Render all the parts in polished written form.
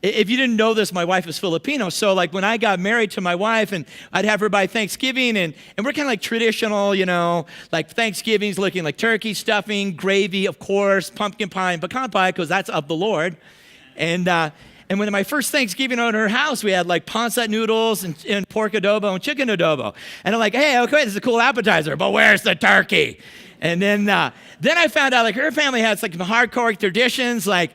if you didn't know this, my wife is Filipino. So like when I got married to my wife and I'd have her by Thanksgiving and we're kind of like traditional, like Thanksgiving's looking like turkey, stuffing, gravy, of course, pumpkin pie and pecan pie because that's of the Lord. And when my first Thanksgiving at her house, we had like pancit noodles and pork adobo and chicken adobo. And I'm like, hey, okay, this is a cool appetizer, but where's the turkey? And then I found out like her family has like some hardcore traditions, like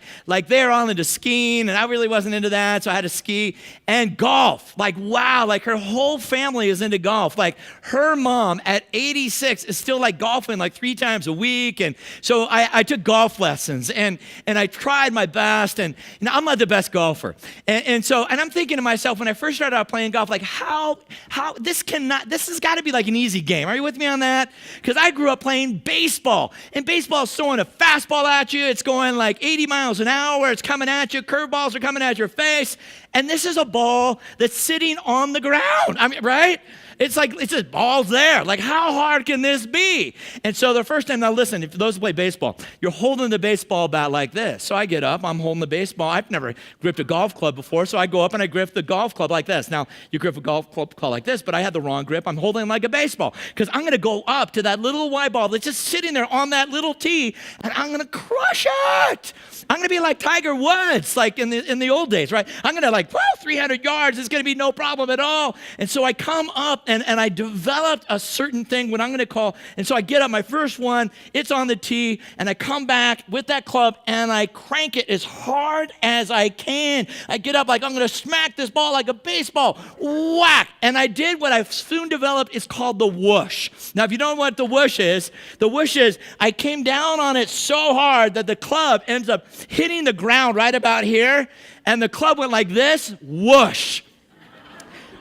they're all into skiing, and I really wasn't into that, so I had to ski and golf. Like wow, like her whole family is into golf. Like her mom at 86 is still like golfing like 3 times a week, and so I took golf lessons and I tried my best, and I'm not the best golfer, and I'm thinking to myself when I first started out playing golf, like how this has got to be like an easy game. Are you with me on that? Because I grew up playing baseball, and baseball is throwing a fastball at you. It's going like 80 miles an hour. It's coming at you. Curveballs are coming at your face. And this is a ball that's sitting on the ground. I mean, right? It's like, it's just balls there. Like, how hard can this be? And so the first time, now listen, if those who play baseball, you're holding the baseball bat like this. So I get up, I'm holding the baseball. I've never gripped a golf club before, so I go up and I grip the golf club like this. Now, you grip a golf club like this, but I had the wrong grip. I'm holding it like a baseball because I'm going to go up to that little white ball that's just sitting there on that little tee, and I'm going to crush it. I'm going to be like Tiger Woods, like in the old days, right? I'm going to like, 300 yards. It's going to be no problem at all. And so I come up, and I developed a certain thing, what I'm going to call, and so I get up, my first one, it's on the tee, and I come back with that club, and I crank it as hard as I can. I get up like I'm going to smack this ball like a baseball. Whack! And I did what I've soon developed. It's called the whoosh. Now, if you don't know what the whoosh is I came down on it so hard that the club ends up hitting the ground right about here, and the club went like this, whoosh.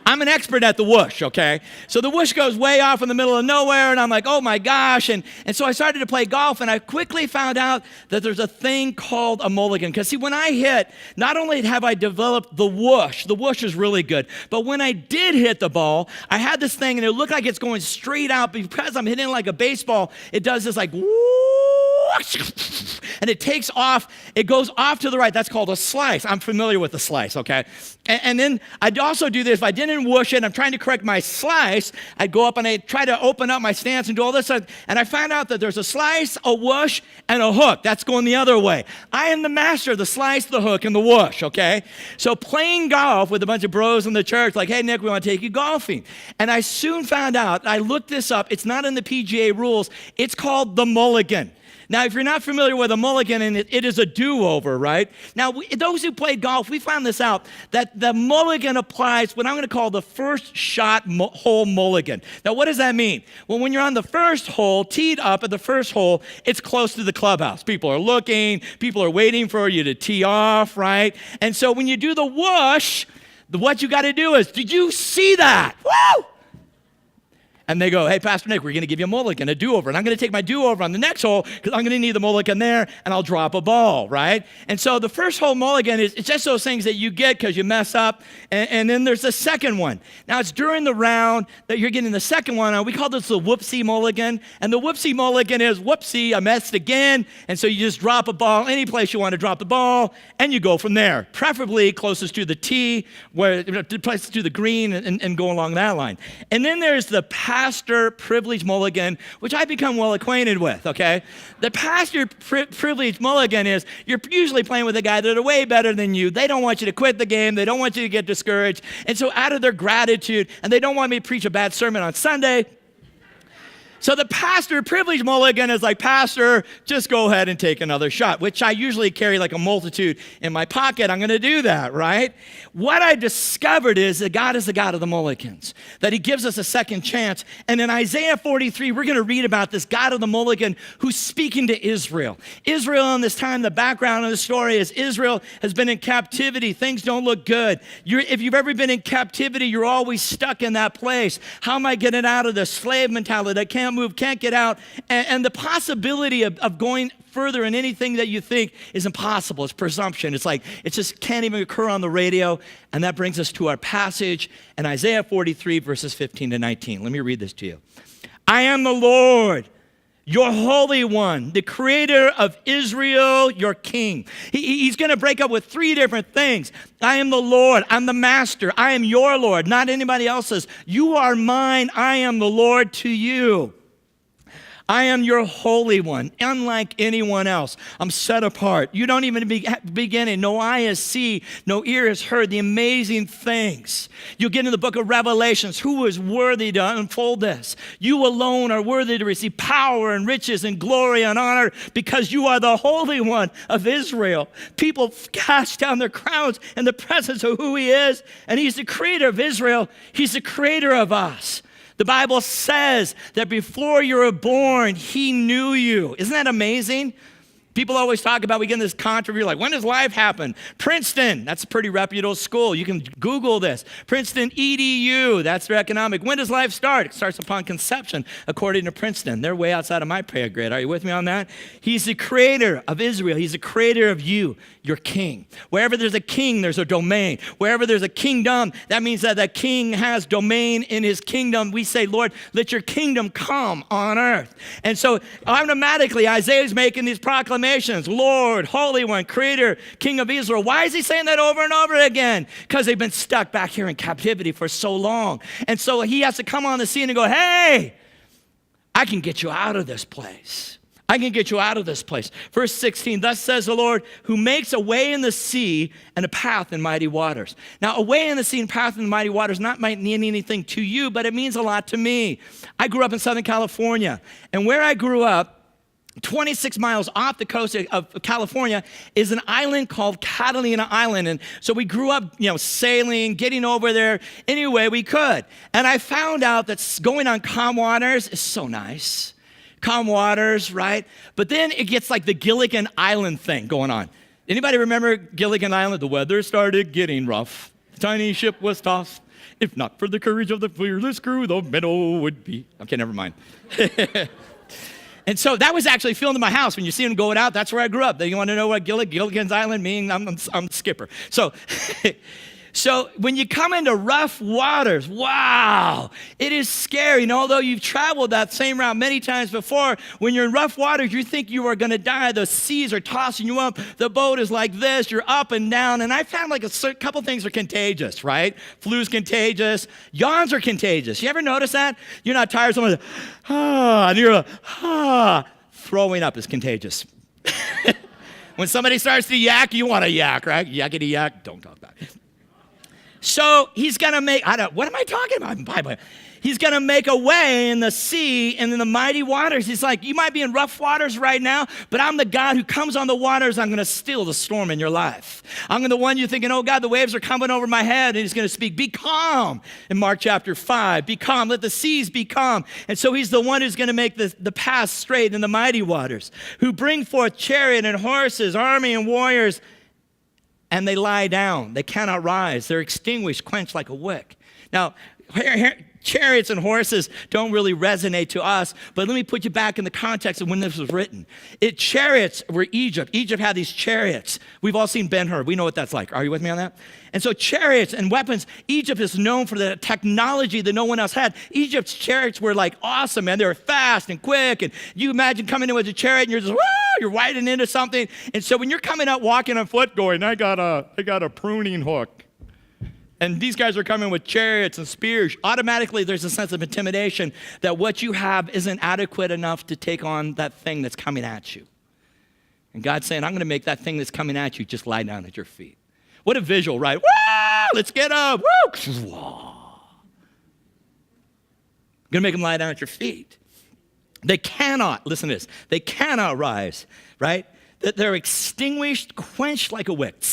I'm an expert at the whoosh, okay? So the whoosh goes way off in the middle of nowhere, and I'm like, oh my gosh. And so I started to play golf, and I quickly found out that there's a thing called a mulligan. Because see, when I hit, not only have I developed the whoosh is really good, but when I did hit the ball, I had this thing, and it looked like it's going straight out. Because I'm hitting like a baseball, it does this like, whoosh, and it takes off, it goes off to the right. That's called a slice. I'm familiar with the slice, okay? And then I'd also do this. If I didn't whoosh it, I'm trying to correct my slice, I'd go up and I'd try to open up my stance and do all this stuff. And I found out that there's a slice, a whoosh, and a hook. That's going the other way. I am the master of the slice, the hook, and the whoosh, okay? So playing golf with a bunch of bros in the church, like, hey, Nick, we want to take you golfing. And I soon found out, I looked this up, it's not in the PGA rules, it's called the mulligan. Now, if you're not familiar with a mulligan, and it is a do-over, right? Now, those who played golf, we found this out, that the mulligan applies what I'm going to call the first shot hole mulligan. Now, what does that mean? Well, when you're on the first hole, teed up at the first hole, it's close to the clubhouse. People are looking, people are waiting for you to tee off, right? And so when you do the whoosh, what you got to do is, did you see that? Woo! And they go, hey, Pastor Nick, we're going to give you a mulligan, a do-over. And I'm going to take my do-over on the next hole because I'm going to need the mulligan there, and I'll drop a ball, right? And so the first hole mulligan it's just those things that you get because you mess up. And then there's the second one. Now, it's during the round that you're getting the second one. We call this the whoopsie mulligan. And the whoopsie mulligan is, whoopsie, I messed again. And so you just drop a ball any place you want to drop the ball, and you go from there, preferably closest to the tee, closest to the green, and go along that line. And then there's the pastor privilege mulligan, which I've become well acquainted with, okay? The pastor privilege mulligan is you're usually playing with a guy that are way better than you. They don't want you to quit the game. They don't want you to get discouraged. And so out of their gratitude, and they don't want me to preach a bad sermon on Sunday, so the pastor privilege mulligan is like, Pastor, just go ahead and take another shot, which I usually carry like a multitude in my pocket. I'm going to do that, right? What I discovered is that God is the God of the mulligans, that he gives us a second chance. And in Isaiah 43, we're going to read about this God of the mulligan who's speaking to Israel. Israel in this time, the background of the story is Israel has been in captivity. Things don't look good. If you've ever been in captivity, you're always stuck in that place. How am I getting out of the slave mentality? I can't move, can't get out. And the possibility of going further in anything that you think is impossible. It's presumption. It's like, it just can't even occur on the radio. And that brings us to our passage in Isaiah 43, verses 15 to 19. Let me read this to you. I am the Lord. your Holy One, the Creator of Israel, your King. He's going to break up with three different things. I am the Lord. I'm the Master. I am your Lord, not anybody else's. You are mine. I am the Lord to you. I am your Holy One, unlike anyone else. I'm set apart. You don't even begin it. No eye has seen, no ear has heard the amazing things. You get in the book of Revelations. Who is worthy to unfold this? You alone are worthy to receive power and riches and glory and honor because you are the Holy One of Israel. People cast down their crowns in the presence of who he is, and he's the creator of Israel. He's the creator of us. The Bible says that before you were born, he knew you. Isn't that amazing? People always talk about, we get in this controversy, like, when does life happen? Princeton, that's a pretty reputable school. You can Google this. Princeton EDU, that's their economic. When does life start? It starts upon conception, according to Princeton. They're way outside of my pay grade. Are you with me on that? He's the creator of Israel. He's the creator of you, your king. Wherever there's a king, there's a domain. Wherever there's a kingdom, that means that the king has domain in his kingdom. We say, Lord, let your kingdom come on earth. And so automatically, Isaiah's making these proclamations. Lord, Holy One, Creator, King of Israel. Why is he saying that over and over again? Because they've been stuck back here in captivity for so long. And so he has to come on the scene and go, hey, I can get you out of this place. I can get you out of this place. Verse 16, thus says the Lord, who makes a way in the sea and a path in mighty waters. Now, a way in the sea and path in the mighty waters might mean anything to you, but it means a lot to me. I grew up in Southern California, and where I grew up, 26 miles off the coast of California is an island called Catalina Island. And so we grew up, sailing, getting over there any way we could. And I found out that going on calm waters is so nice. Calm waters, right? But then it gets like the Gilligans Island thing going on. Anybody remember Gilligans Island? The weather started getting rough. The tiny ship was tossed. If not for the courage of the fearless crew, the minnow would be. Okay, never mind. And so that was actually filmed in my house. When you see them going out, that's where I grew up. You want to know what Gilligans Island means? I'm the skipper. So, so when you come into rough waters, wow, it is scary. And although you've traveled that same route many times before, when you're in rough waters, you think you are going to die. The seas are tossing you up. The boat is like this. You're up and down. And I found like a couple things are contagious, right? Flu's contagious. Yawns are contagious. You ever notice that? You're not tired. Someone's like, and you're like, throwing up is contagious. When somebody starts to yak, you want to yak, right? Yakety yak, don't talk about it. So he's going to make, what am I talking about? Bible. He's going to make a way in the sea and in the mighty waters. He's like, you might be in rough waters right now, but I'm the God who comes on the waters. I'm going to still the storm in your life. I'm the one you're thinking, oh God, the waves are coming over my head. And he's going to speak, be calm in Mark chapter 5. Be calm. Let the seas be calm. And so he's the one who's going to make the path straight in the mighty waters, who bring forth chariot and horses, army and warriors, and they lie down. They cannot rise. They're extinguished, quenched like a wick. Now, chariots and horses don't really resonate to us, but let me put you back in the context of when this was written. Chariots were Egypt. Egypt had these chariots. We've all seen Ben-Hur. We know what that's like. Are you with me on that? And so chariots and weapons, Egypt is known for the technology that no one else had. Egypt's chariots were like awesome, man. They were fast and quick. And you imagine coming in with a chariot and you're just, woo, you're riding into something. And so when you're coming out walking on foot going, I got a pruning hook. And these guys are coming with chariots and spears. Automatically, there's a sense of intimidation that what you have isn't adequate enough to take on that thing that's coming at you. And God's saying, I'm going to make that thing that's coming at you just lie down at your feet. What a visual, right? Woo! Let's get up. Woo! I'm going to make them lie down at your feet. They cannot, listen to this, they cannot rise, right? That they're extinguished, quenched like a wick.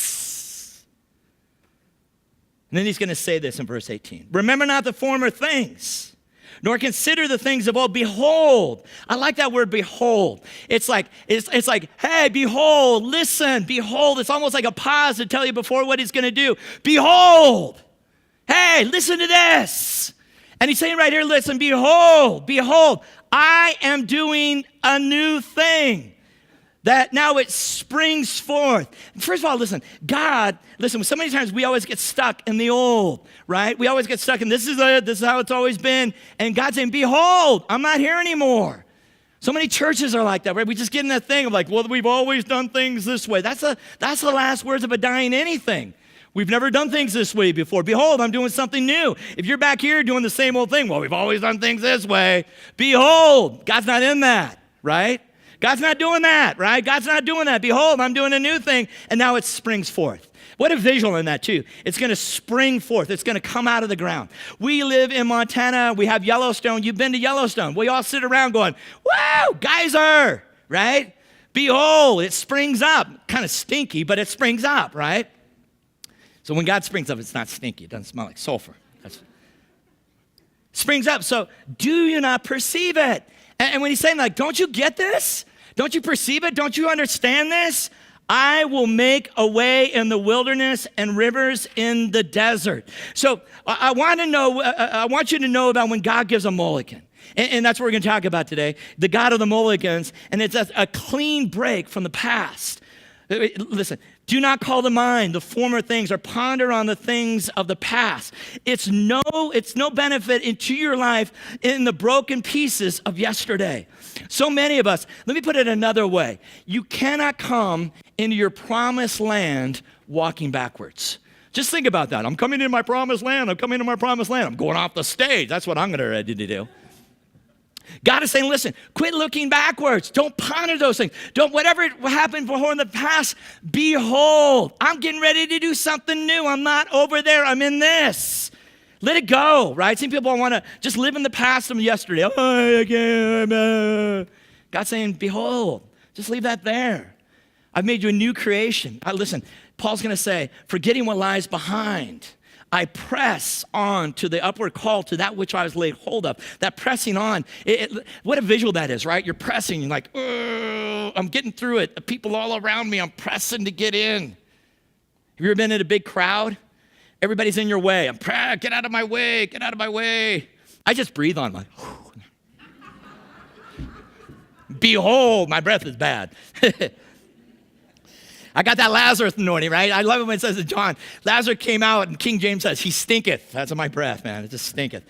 And then he's going to say this in verse 18. Remember not the former things, nor consider the things of old. Behold. I like that word behold. It's like, hey, behold, listen, behold. It's almost like a pause to tell you before what he's going to do. Behold. Hey, listen to this. And he's saying right here, listen, behold, I am doing a new thing. That now it springs forth. First of all, listen, so many times we always get stuck in the old, right? We always get stuck in this is how it's always been. And God's saying, behold, I'm not here anymore. So many churches are like that, right? We just get in that thing of like, well, we've always done things this way. That's the last words of a dying anything. We've never done things this way before. Behold, I'm doing something new. If you're back here doing the same old thing, well, we've always done things this way. Behold, God's not in that, right? God's not doing that, right? God's not doing that. Behold, I'm doing a new thing, and now it springs forth. What a visual in that, too. It's going to spring forth. It's going to come out of the ground. We live in Montana. We have Yellowstone. You've been to Yellowstone. We all sit around going, wow, geyser, right? Behold, it springs up. Kind of stinky, but it springs up, right? So when God springs up, it's not stinky. It doesn't smell like sulfur. Springs up. So do you not perceive it? And when he's saying, like, don't you get this? Don't you perceive it? Don't you understand this? I will make a way in the wilderness and rivers in the desert. So I want you to know about when God gives a mulligan. And that's what we're going to talk about today, the God of the mulligans. And it's a clean break from the past. Listen, do not call to mind the former things or ponder on the things of the past. It's no benefit into your life in the broken pieces of yesterday. So many of us, let me put it another way. You cannot come into your promised land walking backwards. Just think about that. I'm coming into my promised land. I'm coming into my promised land. I'm going off the stage. That's what I'm ready to do. God is saying, listen, quit looking backwards. Don't ponder those things. Whatever happened before in the past, behold, I'm getting ready to do something new. I'm not over there. I'm in this. Let it go, right? Some people want to just live in the past of yesterday. God's saying, behold, just leave that there. I've made you a new creation. Listen, Paul's going to say, forgetting what lies behind, I press on to the upward call to that which I was laid hold of. That pressing on, what a visual that is, right? You're pressing, you're like, I'm getting through it. The people all around me, I'm pressing to get in. Have you ever been in a big crowd? Everybody's in your way. Get out of my way, get out of my way. I just breathe on, like, behold, my breath is bad. I got that Lazarus anointing, right? I love it when it says in John, Lazarus came out and King James says, he stinketh. That's my breath, man. It just stinketh.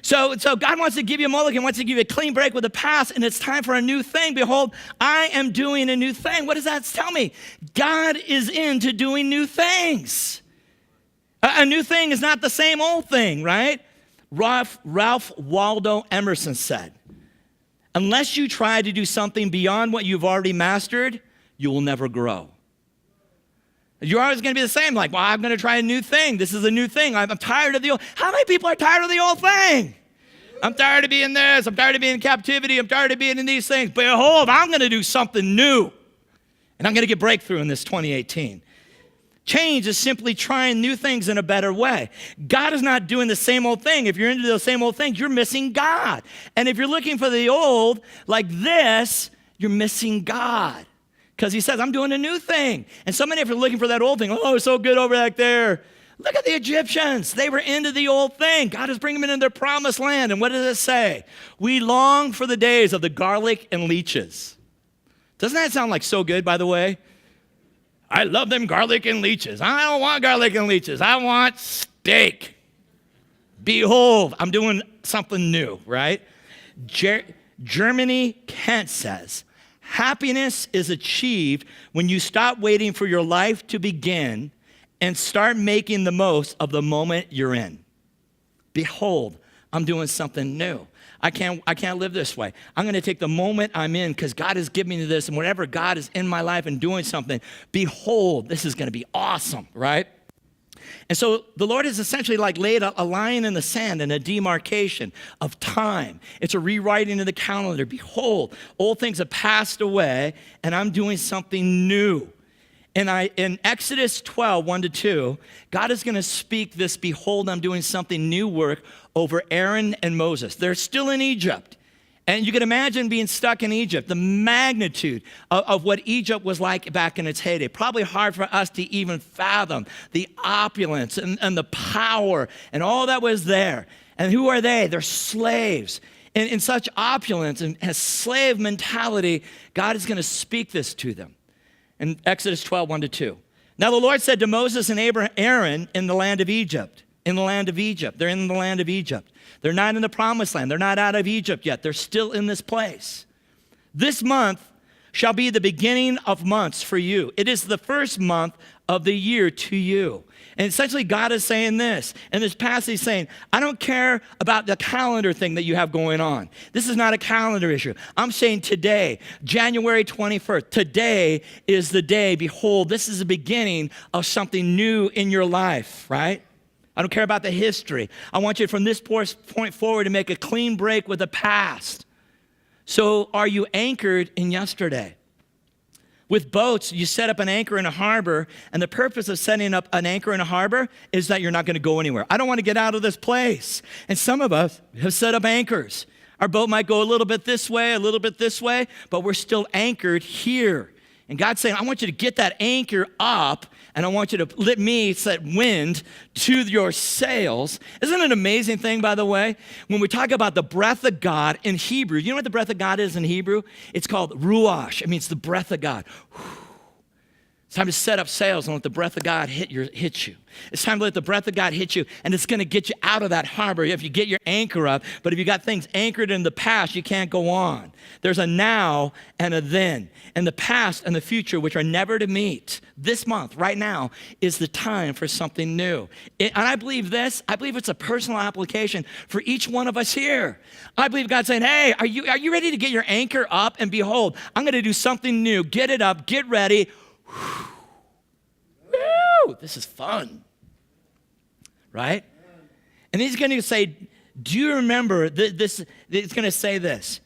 So God wants to give you a mulligan, wants to give you a clean break with the past, and it's time for a new thing. Behold, I am doing a new thing. What does that tell me? God is into doing new things. A new thing is not the same old thing, right? Ralph Waldo Emerson said, unless you try to do something beyond what you've already mastered, you will never grow. You're always going to be the same, like, well, I'm going to try a new thing. This is a new thing. I'm tired of the old. How many people are tired of the old thing? I'm tired of being this. I'm tired of being in captivity. I'm tired of being in these things. Behold, I'm going to do something new. And I'm going to get breakthrough in this 2018. Change is simply trying new things in a better way. God is not doing the same old thing. If you're into the same old thing, you're missing God. And if you're looking for the old like this, you're missing God. Because he says, I'm doing a new thing. And so many of you are looking for that old thing. Oh, it's so good over back there. Look at the Egyptians. They were into the old thing. God is bringing them into their promised land. And what does it say? We long for the days of the garlic and leeches. Doesn't that sound like so good, by the way? I love them garlic and leeches. I don't want garlic and leeches. I want steak. Behold, I'm doing something new, right? Germany Kent says, happiness is achieved when you stop waiting for your life to begin and start making the most of the moment you're in. Behold, I'm doing something new. I can't live this way. I'm going to take the moment I'm in because God has given me this, and whenever God is in my life and doing something, behold, this is going to be awesome, right? And so the Lord has essentially like laid a line in the sand and a demarcation of time. It's a rewriting of the calendar. Behold, old things have passed away, and I'm doing something new. And in Exodus 12, 1-2, God is going to speak this, behold, I'm doing something new work over Aaron and Moses. They're still in Egypt. And you can imagine being stuck in Egypt, the magnitude of what Egypt was like back in its heyday. Probably hard for us to even fathom the opulence and the power and all that was there. And who are they? They're slaves. And in such opulence and a slave mentality, God is going to speak this to them. In Exodus 12, 1-2. Now the Lord said to Moses and Aaron in the land of Egypt. In the land of Egypt. They're in the land of Egypt. They're not in the promised land. They're not out of Egypt yet. They're still in this place. This month shall be the beginning of months for you. It is the first month of the year to you. And essentially God is saying this. In this passage he's saying, I don't care about the calendar thing that you have going on. This is not a calendar issue. I'm saying today, January 21st, today is the day. Behold, this is the beginning of something new in your life, right? I don't care about the history. I want you from this point forward to make a clean break with the past. So are you anchored in yesterday? With boats, you set up an anchor in a harbor, and the purpose of setting up an anchor in a harbor is that you're not going to go anywhere. I don't want to get out of this place. And some of us have set up anchors. Our boat might go a little bit this way, a little bit this way, but we're still anchored here. And God's saying, I want you to get that anchor up, and I want you to let me set wind to your sails. Isn't it an amazing thing, by the way? When we talk about the breath of God in Hebrew, you know what the breath of God is in Hebrew? It's called ruach. It means the breath of God. It's time to set up sails and let the breath of God hit you. It's time to let the breath of God hit you, and it's going to get you out of that harbor if you get your anchor up. But if you got things anchored in the past, you can't go on. There's a now and a then, and the past and the future, which are never to meet. This month, right now, is the time for something new. And I believe this. I believe it's a personal application for each one of us here. I believe God's saying, hey, are you ready to get your anchor up? And behold, I'm going to do something new. Get it up. Get ready. Woo! This is fun, right? And he's going to say, do you remember this? It's going to say this.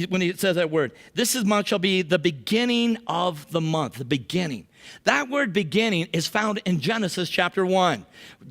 When he says that word, this month shall be the beginning of the month, the beginning. That word beginning is found in Genesis chapter 1.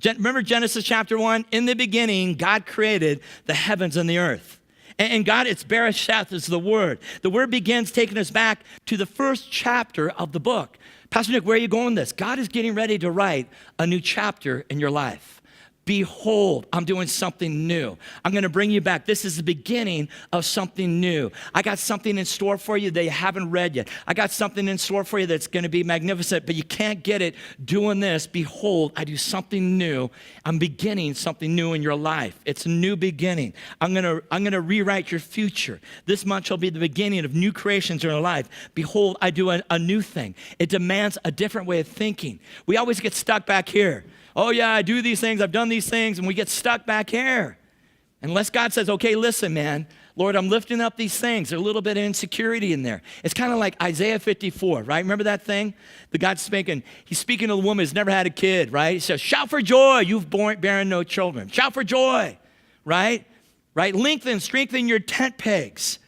Remember Genesis chapter 1? In the beginning, God created the heavens and the earth. And God, it's Bereshith is the word. The word begins taking us back to the first chapter of the book. Pastor Nick, where are you going with this? God is getting ready to write a new chapter in your life. Behold, I'm doing something new. I'm going to bring you back. This is the beginning of something new. I got something in store for you that you haven't read yet. I got something in store for you that's going to be magnificent, but you can't get it doing this. Behold, I do something new. I'm beginning something new in your life. It's a new beginning. I'm going to rewrite your future. This month shall be the beginning of new creations in your life. Behold, I do a new thing. It demands a different way of thinking. We always get stuck back here. Oh, yeah, I do these things, I've done these things, and we get stuck back here. Unless God says, okay, listen, man, Lord, I'm lifting up these things. There's a little bit of insecurity in there. It's kind of like Isaiah 54, right? Remember that thing? The God's speaking. He's speaking to the woman who's never had a kid, right? He says, shout for joy, you've barren no children. Shout for joy, right? Lengthen, strengthen your tent pegs.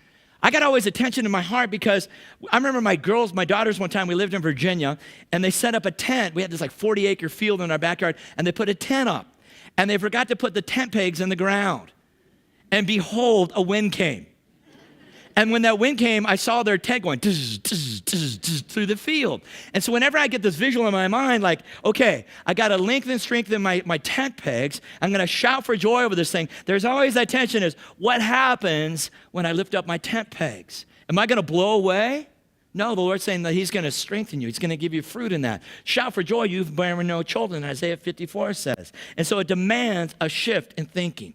I got always attention in my heart because I remember my daughters one time, we lived in Virginia, and they set up a tent. We had this like 40-acre field in our backyard, and they put a tent up. And they forgot to put the tent pegs in the ground. And behold, a wind came. And when that wind came, I saw their tent going through the field. And so whenever I get this visual in my mind, like, okay, I got to lengthen, strengthen my tent pegs. I'm going to shout for joy over this thing. There's always that tension is, what happens when I lift up my tent pegs? Am I going to blow away? No, the Lord's saying that he's going to strengthen you. He's going to give you fruit in that. Shout for joy, you've borne no children, Isaiah 54 says. And so it demands a shift in thinking.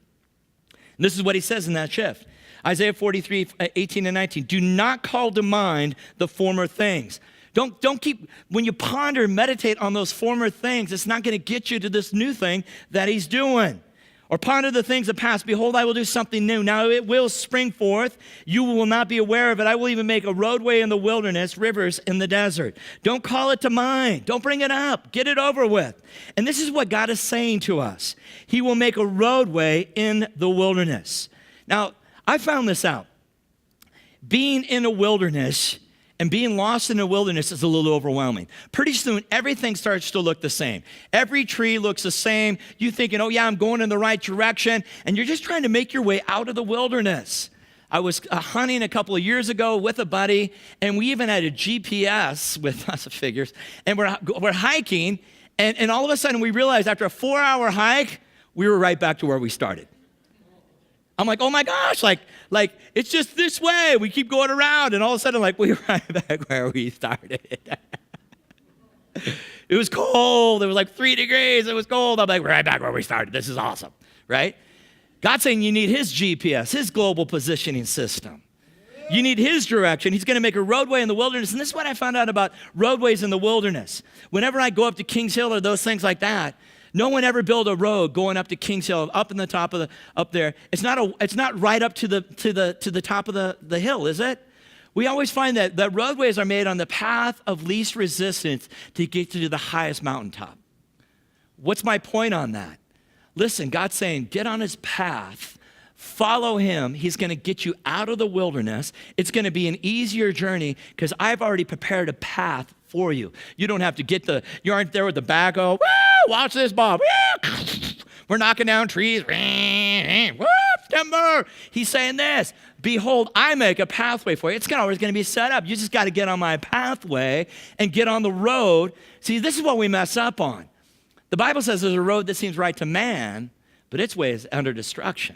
And this is what he says in that shift. Isaiah 43, 18 and 19. Do not call to mind the former things. Don't keep, when you ponder and meditate on those former things, it's not going to get you to this new thing that he's doing. Or ponder the things of past. Behold, I will do something new. Now it will spring forth. You will not be aware of it. I will even make a roadway in the wilderness, rivers in the desert. Don't call it to mind. Don't bring it up. Get it over with. And this is what God is saying to us. He will make a roadway in the wilderness. Now, I found this out. Being in a wilderness and being lost in the wilderness is a little overwhelming. Pretty soon, everything starts to look the same. Every tree looks the same. You're thinking, oh yeah, I'm going in the right direction. And you're just trying to make your way out of the wilderness. I was hunting a couple of years ago with a buddy, and we even had a GPS with us, figures. And we're hiking, and all of a sudden we realized after a 4-hour hike, we were right back to where we started. I'm like, oh my gosh, like it's just this way. We keep going around, and all of a sudden, like, we're right back where we started. It was cold. It was like 3 degrees. It was cold. I'm like, we're right back where we started. This is awesome, right? God's saying you need his GPS, his global positioning system. You need his direction. He's going to make a roadway in the wilderness. And this is what I found out about roadways in the wilderness. Whenever I go up to Kings Hill or those things like that, no one ever built a road going up to Kings Hill, up in the top of up there. It's not right up to the top of the hill, is it? We always find that the roadways are made on the path of least resistance to get to the highest mountaintop. What's my point on that? Listen, God's saying, get on his path. Follow him. He's going to get you out of the wilderness. It's going to be an easier journey because I've already prepared a path for you. You don't have to you aren't there with the backhoe. Woo, watch this, Bob. Woo, we're knocking down trees. Woo, timber. He's saying this. Behold, I make a pathway for you. It's always going to be set up. You just got to get on my pathway and get on the road. See, this is what we mess up on. The Bible says there's a road that seems right to man, but its way is under destruction.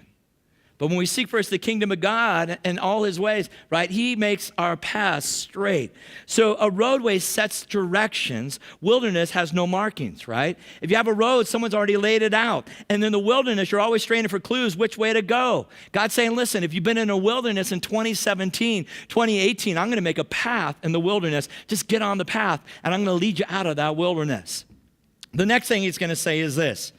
But when we seek first the kingdom of God and all his ways, right, he makes our paths straight. So a roadway sets directions. Wilderness has no markings, right? If you have a road, someone's already laid it out. And in the wilderness, you're always straining for clues which way to go. God's saying, listen, if you've been in a wilderness in 2017, 2018, I'm going to make a path in the wilderness. Just get on the path, and I'm going to lead you out of that wilderness. The next thing he's going to say is this.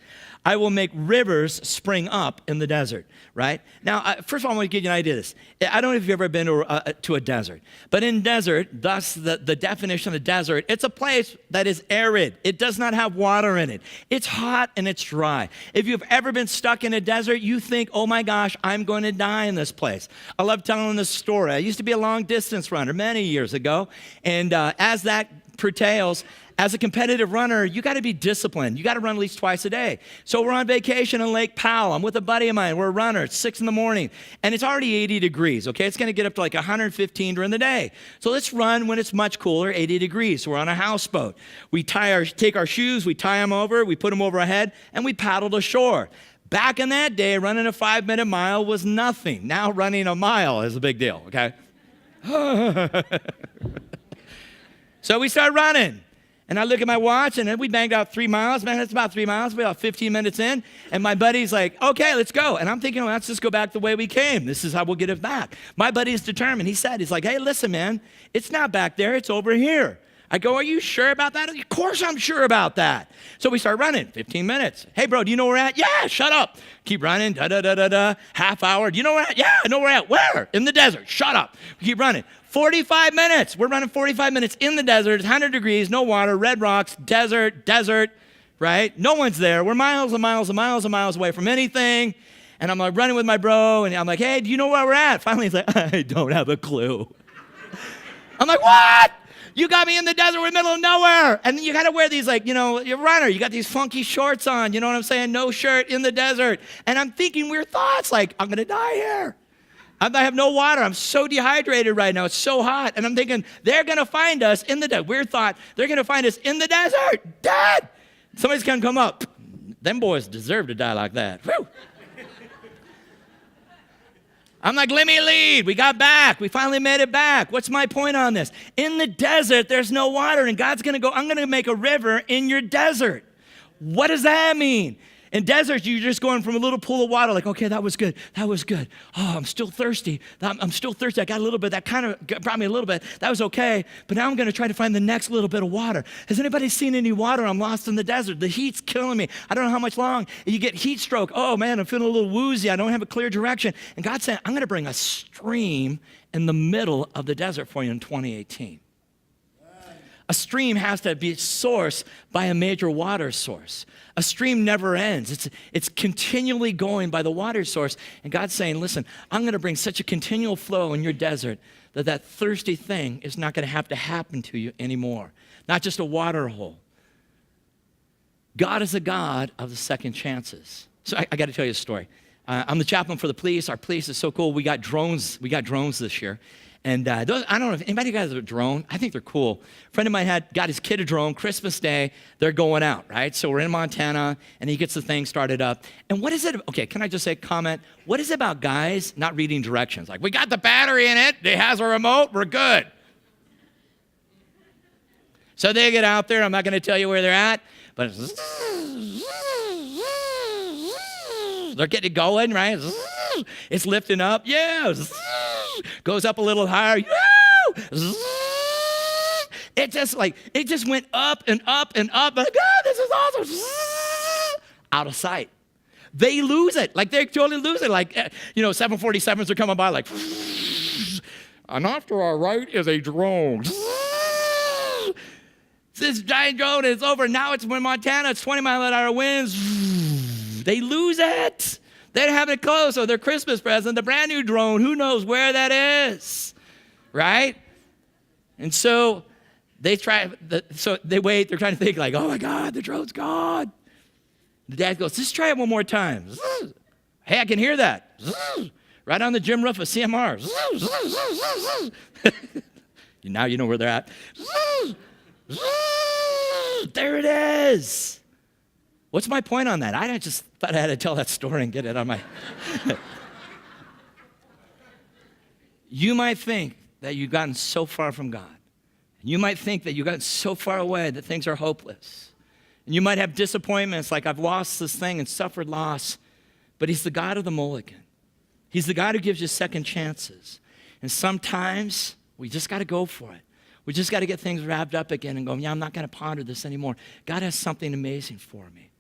I will make rivers spring up in the desert, right? Now, first of all, I want to give you an idea of this. I don't know if you've ever been to a desert, but in desert, thus the definition of desert, it's a place that is arid. It does not have water in it. It's hot and it's dry. If you've ever been stuck in a desert, you think, oh my gosh, I'm going to die in this place. I love telling this story. I used to be a long distance runner many years ago, and as that pertains, as a competitive runner, you got to be disciplined. You got to run at least twice a day. So we're on vacation in Lake Powell. I'm with a buddy of mine. We're a runner. It's 6 in the morning, and it's already 80 degrees, okay? It's going to get up to like 115 during the day. So let's run when it's much cooler, 80 degrees. So we're on a houseboat. We take our shoes, we tie them over, we put them over our head, and we paddle to shore. Back in that day, running a 5-minute mile was nothing. Now running a mile is a big deal, okay? So we start running. And I look at my watch, and then we banged out 3 miles. Man, that's about 3 miles. We're about 15 minutes in. And my buddy's like, okay, let's go. And I'm thinking, well, let's just go back the way we came. This is how we'll get it back. My buddy's determined. He's like, hey, listen, man, it's not back there. It's over here. I go, are you sure about that? Of course I'm sure about that. So we start running, 15 minutes. Hey, bro, do you know where we're at? Yeah, shut up. Keep running, da-da-da-da-da, half hour. Do you know where we're at? Yeah, I know where we're at. Where? In the desert. Shut up. We keep running. 45 minutes. We're running 45 minutes in the desert. It's 100 degrees, no water, red rocks, desert, right? No one's there. We're miles and miles and miles and miles away from anything. And I'm like running with my bro, and I'm like, hey, do you know where we're at? Finally, he's like, I don't have a clue. I'm like, what? You got me in the desert. We're in the middle of nowhere. And you got to wear these, like, you're a runner. You got these funky shorts on. You know what I'm saying? No shirt in the desert. And I'm thinking weird thoughts like, I'm going to die here. I have no water. I'm so dehydrated right now. It's so hot. And I'm thinking, they're going to find us in the desert. Weird thought. They're going to find us in the desert. Dead. Somebody's going to come up. Them boys deserve to die like that. Whew. I'm like, let me lead. We got back. We finally made it back. What's my point on this? In the desert, there's no water, and God's going to go, I'm going to make a river in your desert. What does that mean? In deserts, you're just going from a little pool of water, like, okay, that was good. That was good. Oh, I'm still thirsty. I'm still thirsty. I got a little bit. That kind of brought me a little bit. That was okay. But now I'm going to try to find the next little bit of water. Has anybody seen any water? I'm lost in the desert. The heat's killing me. I don't know how much long. You get heat stroke. Oh, man, I'm feeling a little woozy. I don't have a clear direction. And God said, I'm going to bring a stream in the middle of the desert for you in 2018. A stream has to be sourced by a major water source. A stream never ends. It's continually going by the water source. And God's saying, listen, I'm going to bring such a continual flow in your desert that thirsty thing is not going to have to happen to you anymore. Not just a water hole. God is a God of the second chances. So I got to tell you a story. I'm the chaplain for the police. Our police is so cool. We got drones. We got drones this year. And I don't know if anybody got a drone. I think they're cool. A friend of mine got his kid a drone. Christmas Day, they're going out, right? So we're in Montana, and he gets the thing started up. And what is it? Okay, can I just say, comment? What is it about guys not reading directions? Like, we got the battery in it. It has a remote. We're good. So they get out there. I'm not going to tell you where they're at, but they're getting going, right? It's lifting up. Yeah. goes up a little higher. It just went up and up and up. Like, this is awesome. Out of sight. They lose it. Like, they totally lose it. Like, 747s are coming by like, and off to our right is a drone. This giant drone is over. Now it's in Montana. It's 20-mile-an-hour winds. They lose it. They don't have it close. So their Christmas present, the brand new drone, who knows where that is, right? And so they wait. They're trying to think like, oh my God, the drone's gone. The dad goes, just try it one more time. Hey, I can hear that. Right on the gym roof of CMR. Now you know where they're at. There it is. What's my point on that? I just thought I had to tell that story and get it on my... You might think that you've gotten so far from God. You might think that you've gotten so far away that things are hopeless. And you might have disappointments like I've lost this thing and suffered loss. But he's the God of the mulligan. He's the God who gives you second chances. And sometimes we just got to go for it. We just got to get things wrapped up again and go, yeah, I'm not going to ponder this anymore. God has something amazing for me.